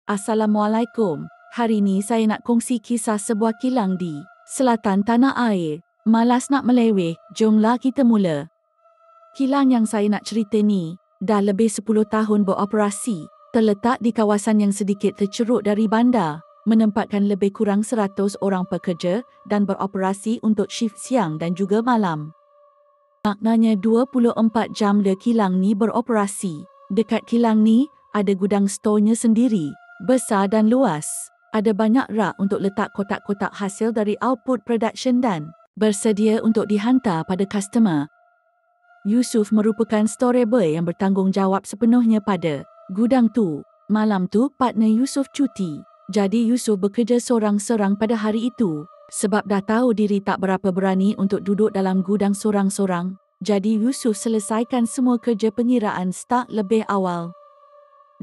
Assalamualaikum. Hari ni saya nak kongsi kisah sebuah kilang di selatan tanah air. Malas nak meleweh, jomlah kita mula. Kilang yang saya nak cerita ni dah lebih 10 tahun beroperasi. Terletak di kawasan yang sedikit terceruk dari bandar, menempatkan lebih kurang 100 orang pekerja dan beroperasi untuk shift siang dan juga malam. Maknanya 24 jam le kilang ni beroperasi. Dekat kilang ni ada gudang storenya sendiri, besar dan luas. Ada banyak rak untuk letak kotak-kotak hasil dari output production dan bersedia untuk dihantar pada customer. Yusuf merupakan store boy yang bertanggungjawab sepenuhnya pada gudang tu. Malam tu partner Yusuf cuti. Jadi Yusuf bekerja sorang-sorang pada hari itu. Sebab dah tahu diri tak berapa berani untuk duduk dalam gudang sorang-sorang. Jadi Yusuf selesaikan semua kerja pengiraan start lebih awal.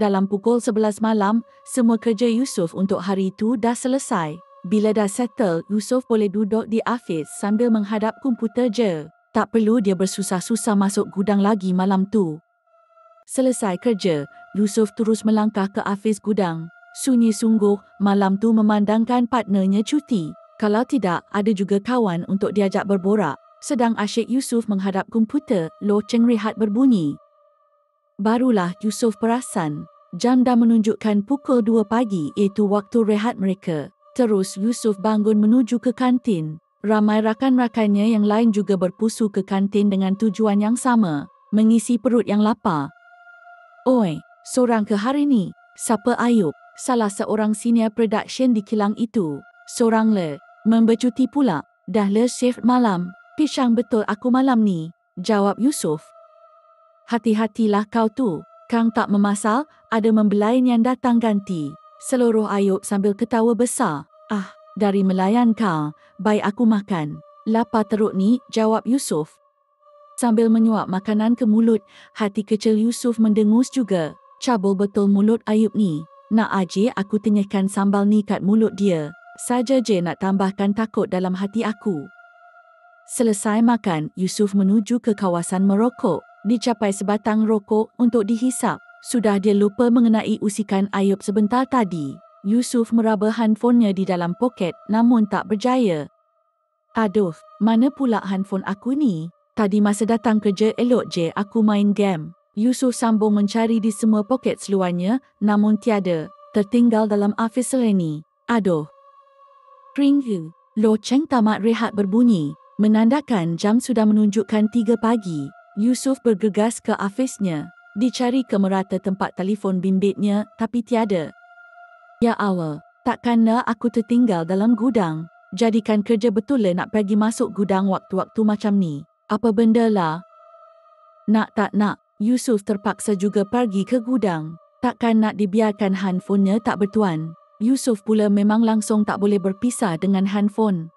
Dalam pukul 11 malam, semua kerja Yusuf untuk hari itu dah selesai. Bila dah settle, Yusuf boleh duduk di office sambil menghadap komputer je. Tak perlu dia bersusah-susah masuk gudang lagi malam tu. Selesai kerja, Yusuf terus melangkah ke office gudang. Sunyi sungguh, malam tu memandangkan partnernya cuti. Kalau tidak, ada juga kawan untuk diajak berborak. Sedang asyik Yusuf menghadap komputer, loceng rehat berbunyi. Barulah Yusuf perasan, jam dah menunjukkan pukul 2 pagi iaitu waktu rehat mereka. Terus Yusuf bangun menuju ke kantin. Ramai rakan-rakannya yang lain juga berpusu ke kantin dengan tujuan yang sama, mengisi perut yang lapar. Oi, sorang ke hari ni? Siapa Ayub? Salah seorang senior production di kilang itu. Sorang le, membercuti pula. Dah le shift malam. Pisang betul aku malam ni, jawab Yusuf. Hati-hatilah kau tu. Kang tak memasal, ada membelain yang datang ganti. Seluruh Ayub sambil ketawa besar. Ah, dari melayan kau, baik aku makan. Lapar teruk ni, jawab Yusuf. Sambil menyuap makanan ke mulut, hati kecil Yusuf mendengus juga. Cabul betul mulut Ayub ni. Nak aje aku tenyihkan sambal ni kat mulut dia. Saja je nak tambahkan takut dalam hati aku. Selesai makan, Yusuf menuju ke kawasan merokok. Dicapai sebatang rokok untuk dihisap. Sudah dia lupa mengenai usikan Ayub sebentar tadi. Yusuf meraba handphonenya di dalam poket namun tak berjaya. Aduh, mana pula handphone aku ni? Tadi masa datang kerja elok je aku main game. Yusuf sambung mencari di semua poket seluarnya namun tiada. Tertinggal dalam office ni. Aduh. Ring. Loceng tamat rehat berbunyi. Menandakan jam sudah menunjukkan 3 pagi. Yusuf bergegas ke ofisnya. Dicari ke merata tempat telefon bimbitnya tapi tiada. Ya Allah, takkanlah aku tertinggal dalam gudang. Jadikan kerja betul nak pergi masuk gudang waktu-waktu macam ni. Apa benda lah? Nak tak nak, Yusuf terpaksa juga pergi ke gudang. Takkan nak dibiarkan handphonenya tak bertuan. Yusuf pula memang langsung tak boleh berpisah dengan handphone.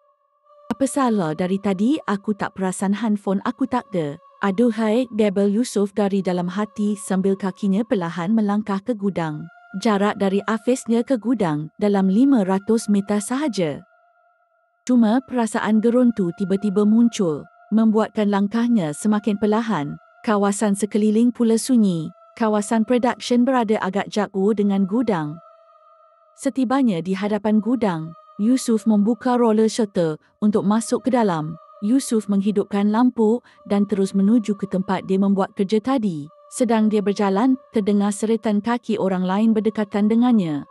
Apa salah dari tadi aku tak perasan handphone aku tak ada. Aduhai, bebel Yusuf dari dalam hati sambil kakinya perlahan melangkah ke gudang. Jarak dari ofisnya ke gudang dalam 500 meter sahaja. Cuma perasaan geruntu tiba-tiba muncul, membuatkan langkahnya semakin perlahan. Kawasan sekeliling pula sunyi. Kawasan production berada agak jauh dengan gudang. Setibanya di hadapan gudang, Yusuf membuka roller shutter untuk masuk ke dalam. Yusuf menghidupkan lampu dan terus menuju ke tempat dia membuat kerja tadi. Sedang dia berjalan, terdengar seretan kaki orang lain berdekatan dengannya.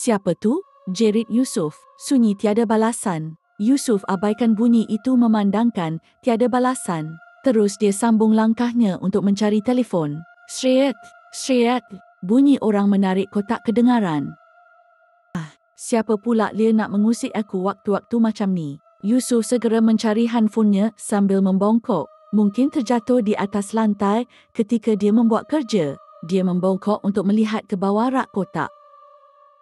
Siapa tu? Jerit Yusuf. Sunyi tiada balasan. Yusuf abaikan bunyi itu memandangkan tiada balasan. Terus dia sambung langkahnya untuk mencari telefon. Sreet, sreet. Bunyi orang menarik kotak kedengaran. Siapa pula dia nak mengusik aku waktu-waktu macam ni? Yusuf segera mencari handphonenya sambil membongkok. Mungkin terjatuh di atas lantai ketika dia membuat kerja. Dia membongkok untuk melihat ke bawah rak kotak.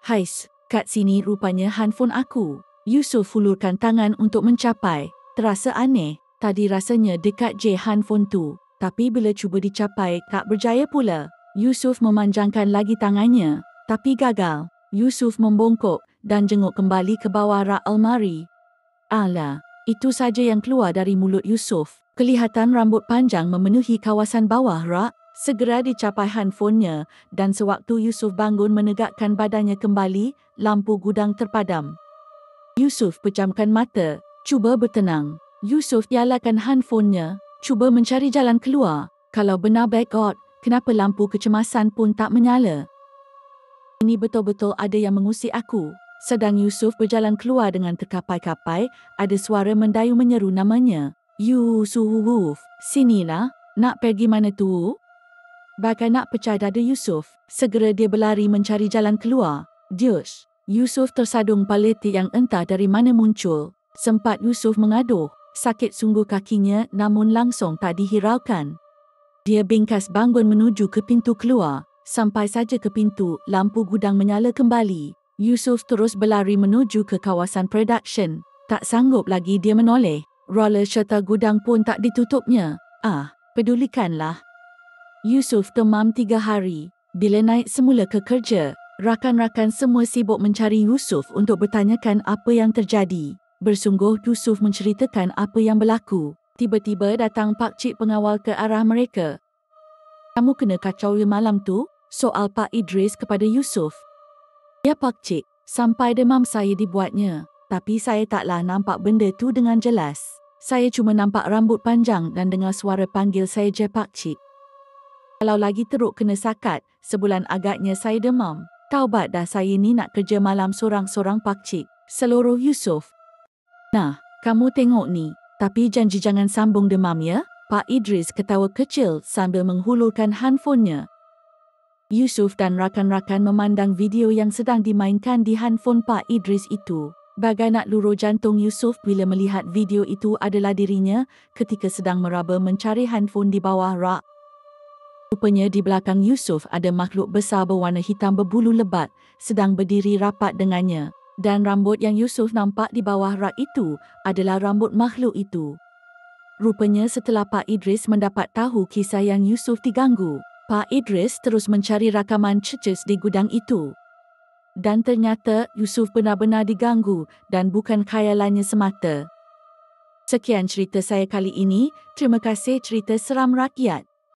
Hais, kat sini rupanya handphone aku. Yusuf hulurkan tangan untuk mencapai. Terasa aneh, tadi rasanya dekat je handphone tu. Tapi bila cuba dicapai tak berjaya pula. Yusuf memanjangkan lagi tangannya, tapi gagal. Yusuf membongkok dan jenguk kembali ke bawah rak almari. Alah, itu saja yang keluar dari mulut Yusuf. Kelihatan rambut panjang memenuhi kawasan bawah rak. Segera dicapai handphonenya dan sewaktu Yusuf bangun menegakkan badannya kembali, lampu gudang terpadam. Yusuf pejamkan mata, cuba bertenang. Yusuf nyalakan handphonenya, cuba mencari jalan keluar. Kalau benar blackout, kenapa lampu kecemasan pun tak menyala? Ini betul-betul ada yang mengusik aku. Sedang Yusuf berjalan keluar dengan terkapai-kapai, ada suara mendayu menyeru namanya. Yusuf, sinilah, nak pergi mana tu? Bagai nak pecah dada Yusuf, segera dia berlari mencari jalan keluar. Diush! Yusuf tersadung paletik yang entah dari mana muncul. Sempat Yusuf mengaduh, sakit sungguh kakinya namun langsung tak dihiraukan. Dia bingkas bangun menuju ke pintu keluar. Sampai saja ke pintu, lampu gudang menyala kembali. Yusuf terus berlari menuju ke kawasan production. Tak sanggup lagi dia menoleh. Roller serta gudang pun tak ditutupnya. Pedulikanlah. Yusuf demam 3 hari. Bila naik semula ke kerja, rakan-rakan semua sibuk mencari Yusuf untuk bertanyakan apa yang terjadi. Bersungguh Yusuf menceritakan apa yang berlaku. Tiba-tiba datang pakcik pengawal ke arah mereka. Kamu kena kacau malam tu? Soal Pak Idris kepada Yusuf. Ya pakcik, sampai demam saya dibuatnya. Tapi saya taklah nampak benda tu dengan jelas. Saya cuma nampak rambut panjang dan dengar suara panggil saya je pakcik. Kalau lagi teruk kena sakat, sebulan agaknya saya demam. Taubat dah saya ni nak kerja malam sorang-sorang pakcik. Seluruh Yusuf. Nah, kamu tengok ni. Tapi janji jangan sambung demam ya. Pak Idris ketawa kecil sambil menghulurkan handphonenya. Yusuf dan rakan-rakan memandang video yang sedang dimainkan di handphone Pak Idris itu. Bagai nak luruh jantung Yusuf bila melihat video itu adalah dirinya ketika sedang meraba mencari handphone di bawah rak. Rupanya di belakang Yusuf ada makhluk besar berwarna hitam berbulu lebat sedang berdiri rapat dengannya. Dan rambut yang Yusuf nampak di bawah rak itu adalah rambut makhluk itu. Rupanya setelah Pak Idris mendapat tahu kisah yang Yusuf diganggu, Pak Idris terus mencari rakaman ceces di gudang itu. Dan ternyata Yusuf benar-benar diganggu dan bukan khayalannya semata. Sekian cerita saya kali ini. Terima kasih cerita seram rakyat.